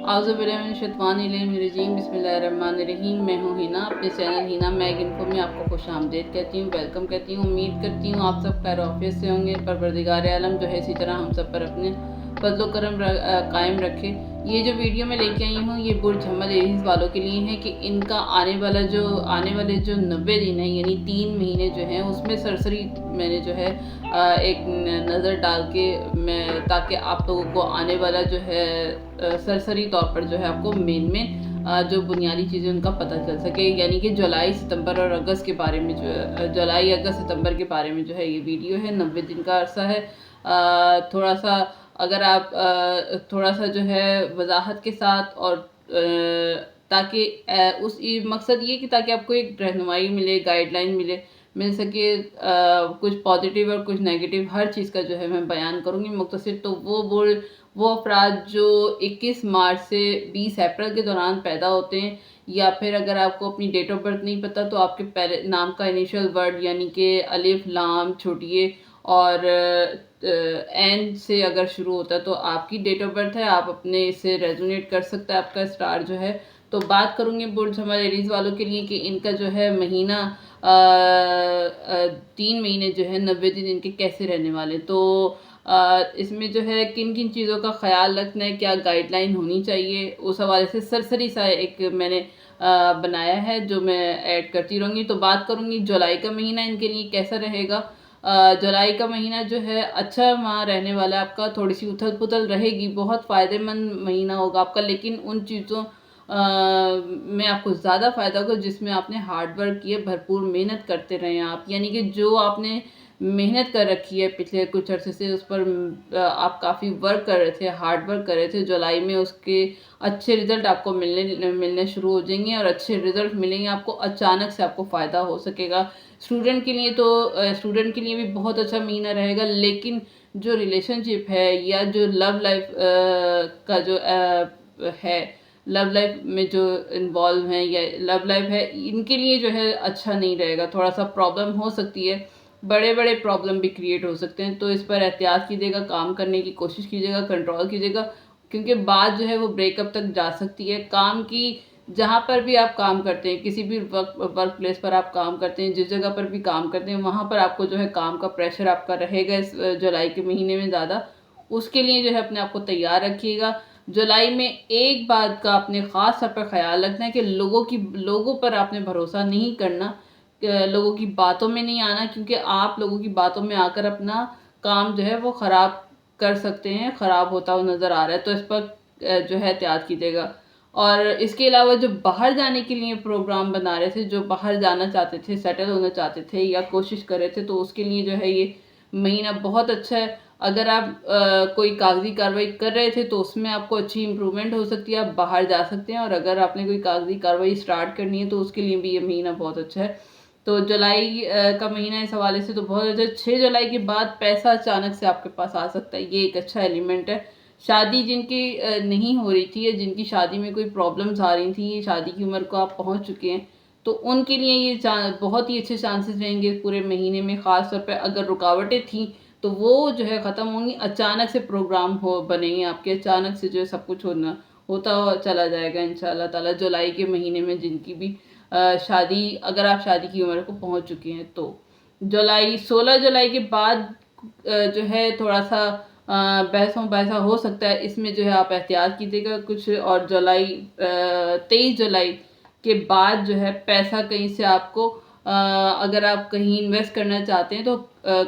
आउज़ुबिल्लाहिमिनश्शैतानिर्रजीम बिस्मिल्लाहिर्रहमानिर्रहीम। मैं हूँ हिना, अपने चैनल हिना मैग इन्फो में आपको खुशामदीद कहती हूँ, वेलकम कहती हूँ। उम्मीद करती हूँ आप सब खैर ऑफिस से होंगे। परवरदिगार आलम जो है इसी तरह हम सब पर अपने फजलो करम कायम रखे। ये जो वीडियो मैं लेके आई हूँ ये बुर्ज हमल एरीज वालों के लिए है कि इनका आने वाले जो 90 दिन है यानी 3 महीने जो हैं उसमें सरसरी मैंने जो है एक नज़र डाल के मैं ताकि आप लोगों को आने वाला जो है सरसरी तौर पर जो है आपको मेन जो बुनियादी चीज़ें उनका पता चल सके, यानी कि जुलाई सितंबर और अगस्त के बारे में जो जुलाई अगस्त सितंबर के बारे में जो है ये वीडियो है। 90 दिन का अरसा है। थोड़ा सा अगर आप थोड़ा सा जो है वजाहत के साथ और ताकि उस मकसद ये कि ताकि आपको एक रहनुमाई मिले, गाइडलाइन मिल सके। कुछ पॉजिटिव और कुछ नेगेटिव हर चीज़ का जो है मैं बयान करूँगी मुख्तसर। तो वो अफराद जो 21 मार्च से 20 अप्रैल के दौरान पैदा होते हैं, या फिर अगर आपको अपनी डेट ऑफ बर्थ नहीं पता तो आपके पहले नाम का इनिशियल वर्ड यानी कि अलिफ लाम छोटी ए और एन से अगर शुरू होता है तो आपकी डेट ऑफ बर्थ है। आप अपने इससे रेजोनेट कर सकते हैं आपका स्टार जो है। तो बात करूँगी बुर्ज हमारे एरीज वालों के लिए कि इनका जो है महीना 3 महीने जो है 90 दिन इनके कैसे रहने वाले। तो इसमें जो है किन किन चीज़ों का ख्याल रखना है, क्या गाइडलाइन होनी चाहिए, उस हवाले से सरसरी सा एक मैंने बनाया है जो मैं ऐड करती रहूँगी। तो बात करूँगी जुलाई का महीना इनके लिए कैसा रहेगा। जुलाई का महीना जो है अच्छा माह रहने वाला है आपका। थोड़ी सी उथल पुथल रहेगी, बहुत फ़ायदेमंद महीना होगा आपका, लेकिन उन चीज़ों में आपको ज़्यादा फ़ायदा होगा जिसमें आपने हार्ड वर्क किया, भरपूर मेहनत करते रहे आप, यानी कि जो आपने मेहनत कर रखी है पिछले कुछ अरसे से उस पर आप काफ़ी वर्क कर रहे थे, हार्ड वर्क कर रहे थे। जुलाई में उसके अच्छे रिज़ल्ट आपको मिलने शुरू हो जाएंगे और अच्छे रिज़ल्ट मिलेंगे आपको, अचानक से आपको फ़ायदा हो सकेगा। स्टूडेंट के लिए तो स्टूडेंट के लिए भी बहुत अच्छा महीना रहेगा, लेकिन जो रिलेशनशिप है या जो लव लाइफ का जो है, लव लाइफ में जो इन्वॉल्व हैं या लव लाइफ है, इनके लिए जो है अच्छा नहीं रहेगा। थोड़ा सा प्रॉब्लम हो सकती है, बड़े बड़े प्रॉब्लम भी क्रिएट हो सकते हैं। तो इस पर एहतियात कीजिएगा, काम करने की कोशिश कीजिएगा, कंट्रोल कीजिएगा, क्योंकि बात जो है वो ब्रेकअप तक जा सकती है। काम की जहाँ पर भी आप काम करते हैं, किसी भी वर्क प्लेस पर आप काम करते हैं, जिस जगह पर भी काम करते हैं, वहाँ पर आपको जो है काम का प्रेशर आपका रहेगा इस जुलाई के महीने में ज़्यादा। उसके लिए जो है अपने आप को तैयार रखिएगा। जुलाई में एक बात का अपने ख़ास तौर पर ख्याल रखना है कि लोगों पर आपने भरोसा नहीं करना, लोगों की बातों में नहीं आना, क्योंकि आप लोगों की बातों में आकर अपना काम जो है वो ख़राब कर सकते हैं, ख़राब होता हुआ नज़र आ रहा है। तो इस पर जो है एहतियात कीजिएगा। और इसके अलावा जो बाहर जाने के लिए प्रोग्राम बना रहे थे, जो बाहर जाना चाहते थे, सेटल होना चाहते थे या कोशिश कर रहे थे, तो उसके लिए जो है ये महीना बहुत अच्छा है। अगर आप कोई कागजी कार्रवाई कर रहे थे तो उसमें आपको अच्छी इम्प्रूवमेंट हो सकती है, आप बाहर जा सकते हैं। और अगर आपने कोई कागजी कार्रवाई स्टार्ट करनी है तो उसके लिए भी ये महीना बहुत अच्छा है। तो जुलाई का महीना इस हवाले से तो बहुत अच्छा है। 6 जुलाई के बाद पैसा अचानक से आपके पास आ सकता है, ये एक अच्छा एलिमेंट है। शादी जिनकी नहीं हो रही थी या जिनकी शादी में कोई प्रॉब्लम्स आ रही थी, शादी की उम्र को आप पहुंच चुके हैं, तो उनके लिए ये बहुत ही अच्छे चांसेस रहेंगे पूरे महीने में। ख़ास तौर पे अगर रुकावटें थी तो वो जो है ख़त्म होंगी, अचानक से प्रोग्राम बनेंगे आपके, अचानक से जो है सब कुछ होता चला जाएगा इंशाल्लाह ताला। जुलाई के महीने में जिनकी भी शादी, अगर आप शादी की उम्र को पहुंच चुके हैं तो 16 जुलाई के बाद जो है थोड़ा सा बहसा हो सकता है, इसमें जो है आप एहतियात कीजिएगा कुछ। और 23 जुलाई के बाद जो है पैसा कहीं से आपको अगर आप कहीं इन्वेस्ट करना चाहते हैं तो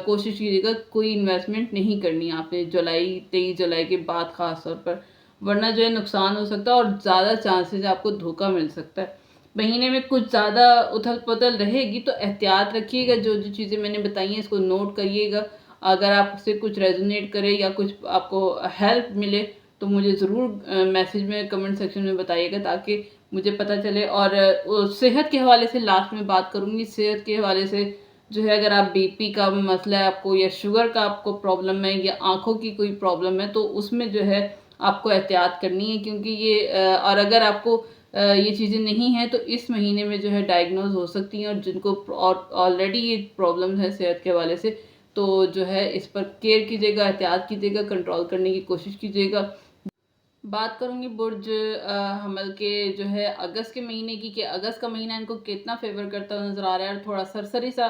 कोशिश कीजिएगा कोई इन्वेस्टमेंट नहीं करनी है आपने 23 जुलाई के बाद ख़ास तौर पर, वरना जो है नुकसान हो सकता है और ज़्यादा चांसेस आपको धोखा मिल सकता है। महीने में कुछ ज़्यादा उथल पुथल रहेगी तो एहतियात रखिएगा। जो जो चीज़ें मैंने बताई हैं इसको नोट करिएगा। अगर आपसे कुछ रेजोनेट करे या कुछ आपको हेल्प मिले तो मुझे ज़रूर मैसेज में, कमेंट सेक्शन में बताइएगा ताकि मुझे पता चले। और सेहत के हवाले से लास्ट में बात करूँगी। सेहत के हवाले से जो है अगर आप बीपी का मसला है आपको, या शुगर का आपको प्रॉब्लम है, या आँखों की कोई प्रॉब्लम है, तो उसमें जो है आपको एहतियात करनी है, क्योंकि ये और अगर आपको ये चीज़ें नहीं हैं तो इस महीने में जो है डायग्नोज हो सकती हैं। और जिनको ऑलरेडी ये प्रॉब्लम है सेहत के हवाले से, तो जो है इस पर केयर कीजिएगा, एहतियात कीजिएगा, कंट्रोल करने की कोशिश कीजिएगा। बात करूँगी बुर्ज हमल के जो है अगस्त के महीने की, कि अगस्त का महीना इनको कितना फेवर करता हुआ नज़र आ रहा है। और थोड़ा सरसरी सा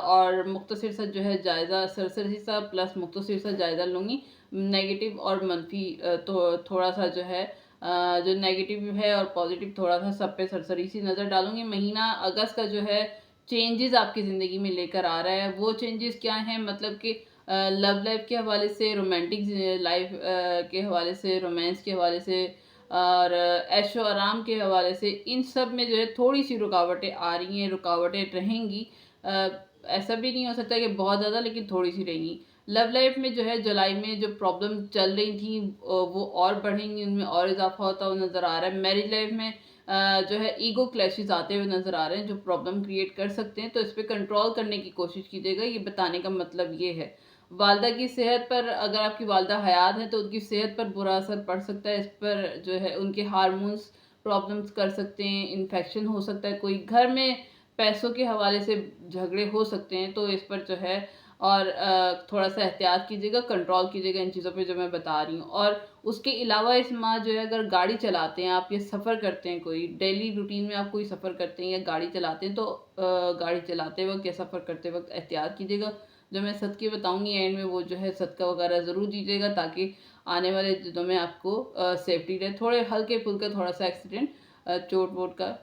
और मुख्तसर सा जो है जायज़ा, सरसरी सा प्लस मुख्तसर सा जायज़ा लूँगी। नेगेटिव और मनफी तो थोड़ा सा जो है जो नेगेटिव है और पॉजिटिव थोड़ा सा सब पे सरसरी सी नज़र डालूंगी। महीना अगस्त का जो है चेंजेस आपकी ज़िंदगी में लेकर आ रहा है। वो चेंजेस क्या हैं, मतलब कि लव लाइफ के हवाले से, रोमांटिक लाइफ के हवाले से, रोमांस के हवाले से और ऐशो आराम के हवाले से, इन सब में जो है थोड़ी सी रुकावटें आ रही हैं, रुकावटें रहेंगी। ऐसा भी नहीं हो सकता कि बहुत ज़्यादा, लेकिन थोड़ी सी रहेंगी। लव लाइफ में जो है जुलाई में जो प्रॉब्लम चल रही थी वो और बढ़ेंगी, उनमें और इजाफा होता हुआ नज़र आ रहा है। मैरिज लाइफ में जो है ईगो क्लैशेस आते हुए नज़र आ रहे हैं जो प्रॉब्लम क्रिएट कर सकते हैं, तो इस पर कंट्रोल करने की कोशिश कीजिएगा। ये बताने का मतलब ये है। वालदा की सेहत पर, अगर आपकी वालदा हयात है तो उनकी सेहत पर बुरा असर पड़ सकता है। इस पर जो है उनके हार्मोन्स प्रॉब्लम्स कर सकते हैं, इन्फेक्शन हो सकता है, कोई घर में पैसों के हवाले से झगड़े हो सकते हैं, तो इस पर जो है और थोड़ा सा एहतियात कीजिएगा, कंट्रोल कीजिएगा इन चीज़ों पे जो मैं बता रही हूँ। और उसके अलावा इस माह जो है अगर गाड़ी चलाते हैं आप या सफ़र करते हैं, कोई डेली रूटीन में आप कोई सफ़र करते हैं या गाड़ी चलाते हैं, तो गाड़ी चलाते वक्त या सफ़र करते वक्त एहतियात कीजिएगा। जो मैं सदक़े बताऊंगी एंड में, वो जो है सदका वगैरह ज़रूर दीजिएगा, ताकि आने वाले दिनों में आपको सेफ्टी रहे। थोड़े हल्के फुल्के थोड़ा सा एक्सीडेंट, चोट वोट का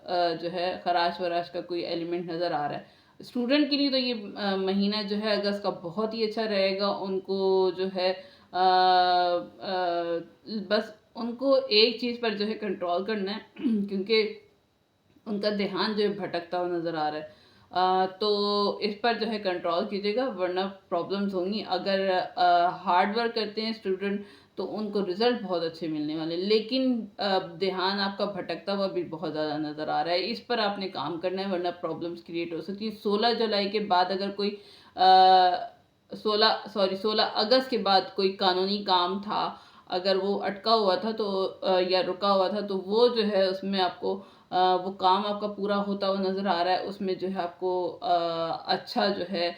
जो है खराश वराश का कोई एलिमेंट नज़र आ रहा है। स्टूडेंट के लिए तो ये महीना जो है अगस्त का बहुत ही अच्छा रहेगा। उनको जो है बस उनको एक चीज़ पर जो है कंट्रोल करना है क्योंकि उनका ध्यान जो है भटकता हुआ नज़र आ रहा है। तो इस पर जो है कंट्रोल कीजिएगा, वरना प्रॉब्लम्स होंगी। अगर हार्ड वर्क करते हैं स्टूडेंट तो उनको रिजल्ट बहुत अच्छे मिलने वाले, लेकिन ध्यान आपका भटकता हुआ भी बहुत ज़्यादा नज़र आ रहा है। इस पर आपने काम करना है, वरना प्रॉब्लम्स क्रिएट हो सकती है। 16 जुलाई के बाद अगर कोई 16 अगस्त के बाद कोई कानूनी काम था, अगर वो अटका हुआ था तो या रुका हुआ था, तो वो जो है उसमें आपको वो काम आपका पूरा होता हुआ नज़र आ रहा है। उसमें जो है आपको अच्छा जो है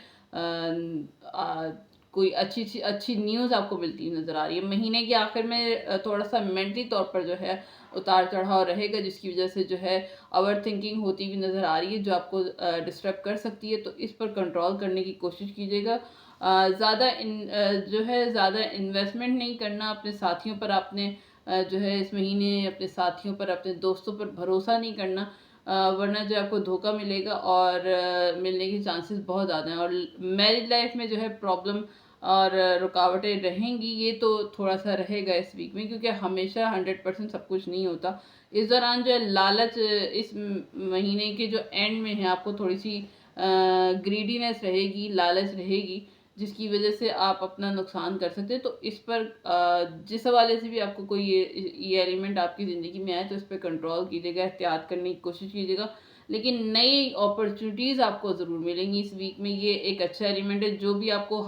कोई अच्छी न्यूज़ आपको मिलती हुई नज़र आ रही है। महीने के आखिर में थोड़ा सा मेंटली तौर पर जो है उतार चढ़ाव रहेगा, जिसकी वजह से जो है ओवर थिंकिंग होती हुई नज़र आ रही है, जो आपको डिस्टर्ब कर सकती है। तो इस पर कंट्रोल करने की कोशिश कीजिएगा। ज़्यादा जो है ज़्यादा इन्वेस्टमेंट नहीं करना अपने साथियों पर। आपने जो है इस महीने अपने साथियों पर, अपने दोस्तों पर भरोसा नहीं करना, वरना जो आपको धोखा मिलेगा और मिलने के चांसेस बहुत ज़्यादा हैं। और मैरिज लाइफ में जो है प्रॉब्लम और रुकावटें रहेंगी, ये तो थोड़ा सा रहेगा इस वीक में, क्योंकि हमेशा 100% सब कुछ नहीं होता। इस दौरान जो है लालच, इस महीने के जो एंड में है आपको थोड़ी सी ग्रीडीनेस रहेगी, लालच रहेगी, जिसकी वजह से आप अपना नुकसान कर सकते हैं। तो इस पर जिस हवाले से भी आपको कोई ये एलिमेंट आपकी ज़िंदगी में आए तो इस पर कंट्रोल कीजिएगा, एहतियात करने की कोशिश कीजिएगा। लेकिन नई अपॉर्चुनिटीज़ आपको ज़रूर मिलेंगी इस वीक में। ये एक अच्छा एलिमेंट है। जो भी आपको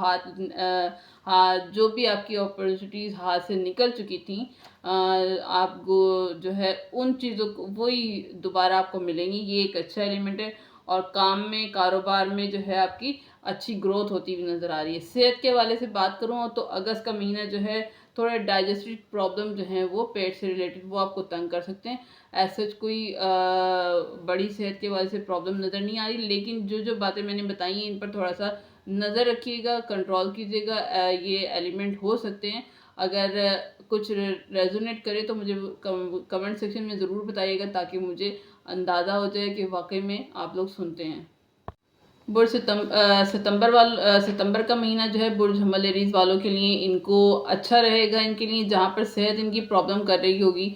जो भी आपकी अपॉर्चुनिटीज़ हाथ से निकल चुकी थी, आपको जो है उन चीज़ों को वही दोबारा आपको मिलेंगी। ये एक अच्छा एलिमेंट है। और काम में, कारोबार में जो है आपकी अच्छी ग्रोथ होती हुई नज़र आ रही है। सेहत के हवाले से बात करूँ तो अगस्त का महीना जो है थोड़े डाइजेस्टिव प्रॉब्लम जो हैं वो पेट से रिलेटेड वो आपको तंग कर सकते हैं। ऐसा कोई बड़ी सेहत के हवाले से प्रॉब्लम नज़र नहीं आ रही, लेकिन जो जो बातें मैंने बताई हैं इन पर थोड़ा सा नज़र रखिएगा, कंट्रोल कीजिएगा। ये एलिमेंट हो सकते हैं। अगर कुछ रेजोनेट करे तो मुझे कमेंट सेक्शन में ज़रूर बताइएगा, ताकि मुझे अंदाज़ा हो जाए कि वाकई में आप लोग सुनते हैं। बुर्ज सितंबर का महीना जो है बुर्ज हमल एरीज वालों के लिए इनको अच्छा रहेगा। इनके लिए जहाँ पर सेहत इनकी प्रॉब्लम कर रही होगी,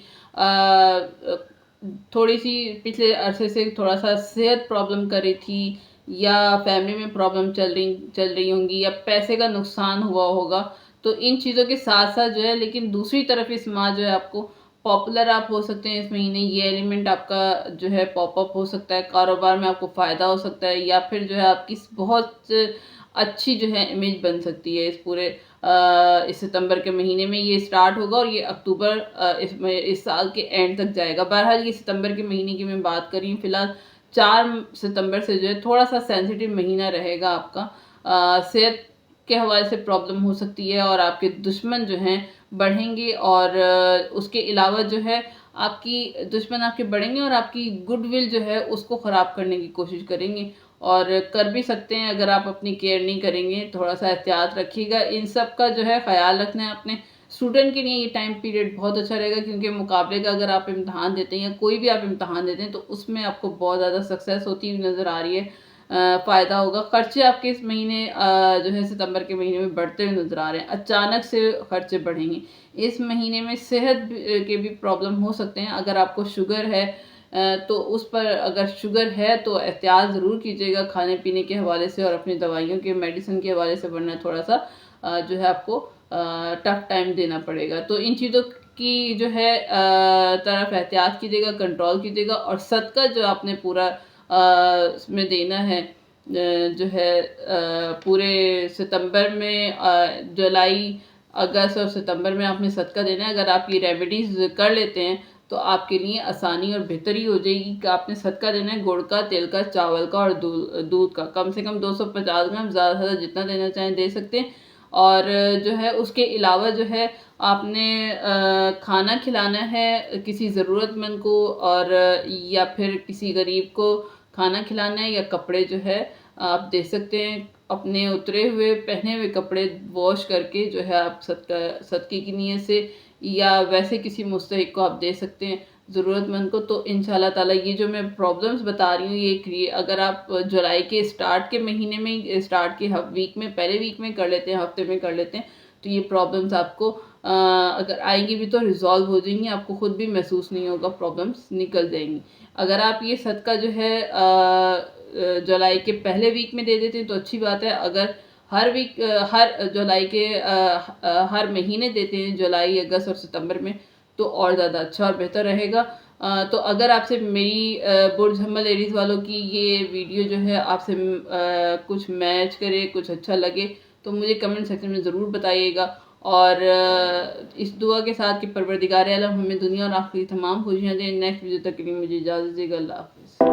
थोड़ी सी पिछले अरसे से थोड़ा सा सेहत प्रॉब्लम कर रही थी, या फैमिली में प्रॉब्लम चल रही होंगी, या पैसे का नुकसान हुआ होगा, तो इन चीज़ों के साथ साथ जो है, लेकिन दूसरी तरफ इस माह जो है आपको पॉपुलर आप हो सकते हैं। इस महीने ये एलिमेंट आपका जो है पॉपअप हो सकता है, कारोबार में आपको फ़ायदा हो सकता है, या फिर जो है आपकी बहुत अच्छी जो है इमेज बन सकती है। इस पूरे इस सितंबर के महीने में ये स्टार्ट होगा और ये अक्टूबर इस साल के एंड तक जाएगा। बहरहाल ये सितंबर के महीने की मैं बात कर रही हूँ। फिलहाल 4 सितंबर से जो है थोड़ा सा सेंसिटिव महीना रहेगा आपका। सेहत के हवाले से प्रॉब्लम हो सकती है और आपके दुश्मन जो हैं बढ़ेंगे, और उसके अलावा जो है आपकी दुश्मन आपके बढ़ेंगे और आपकी गुडविल जो है उसको ख़राब करने की कोशिश करेंगे, और कर भी सकते हैं अगर आप अपनी केयर नहीं करेंगे। थोड़ा सा एहतियात रखिएगा, इन सब का जो है ख्याल रखना है अपने। स्टूडेंट के लिए ये टाइम पीरियड बहुत अच्छा रहेगा, क्योंकि मुकाबले का अगर आप इम्तहान देते हैं या कोई भी आप इम्तहान देते हैं तो उसमें आपको बहुत ज़्यादा सक्सेस होती हुई नज़र आ रही है, फ़ायदा होगा। खर्चे आपके इस महीने जो है सितंबर के महीने में बढ़ते हुए नज़र आ रहे हैं, अचानक से खर्चे बढ़ेंगे। इस महीने में सेहत के भी प्रॉब्लम हो सकते हैं। अगर आपको शुगर है तो उस पर अगर शुगर है तो एहतियात ज़रूर कीजिएगा खाने पीने के हवाले से और अपनी दवाइयों के मेडिसिन के हवाले से, वरना थोड़ा सा जो है आपको टफ टाइम देना पड़ेगा। तो इन चीज़ों की जो है तरफ एहतियात कीजिएगा, कंट्रोल कीजिएगा, और सदका जो आपने पूरा इसमें देना है जो है पूरे सितंबर में, जुलाई अगस्त और सितंबर में आपने सदका देना है। अगर आप ये रेमेडीज़ कर लेते हैं तो आपके लिए आसानी और बेहतरी हो जाएगी कि आपने सदका देना है गुड़ का, तेल का, चावल का और दूध का। कम से कम 250 ग्राम, ज़्यादा से ज़्यादा जितना देना चाहें दे सकते हैं। और जो है उसके अलावा जो है आपने खाना खिलाना है किसी ज़रूरतमंद को, और या फिर किसी गरीब को खाना खिलाना है, या कपड़े जो है आप दे सकते हैं। अपने उतरे हुए पहने हुए कपड़े वॉश करके जो है आप सदके की नीयत से या वैसे किसी मुस्तहिक को आप दे सकते हैं, ज़रूरतमंद को। तो इंशाल्लाह ताला ये जो मैं प्रॉब्लम्स बता रही हूँ ये अगर आप जुलाई के स्टार्ट के महीने में, स्टार्ट के वीक में, पहले वीक में कर लेते हैं, हफ्ते में कर लेते हैं, तो ये प्रॉब्लम्स आपको अगर आएंगी भी तो रिजॉल्व हो जाएंगी, आपको खुद भी महसूस नहीं होगा, प्रॉब्लम्स निकल जाएंगी। अगर आप ये सदका जो है जुलाई के पहले वीक में दे देते हैं तो अच्छी बात है। अगर हर जुलाई के हर महीने देते हैं, जुलाई, अगस्त और सितंबर में, तो और ज़्यादा अच्छा और बेहतर रहेगा। तो अगर आपसे मेरी बुर्ज हमल लेडीज़ वालों की ये वीडियो जो है आपसे कुछ मैच करे, कुछ अच्छा लगे, तो मुझे कमेंट सेक्शन में ज़रूर बताइएगा। और इस दुआ के साथ कि परवरदिगार आलम हमें दुनिया और आखिरी तमाम खुशियाँ दें। नेक्स्ट वीडियो तक के लिए मुझे इजाज़त दीजिएगा। अल्लाह हाफ़िज़।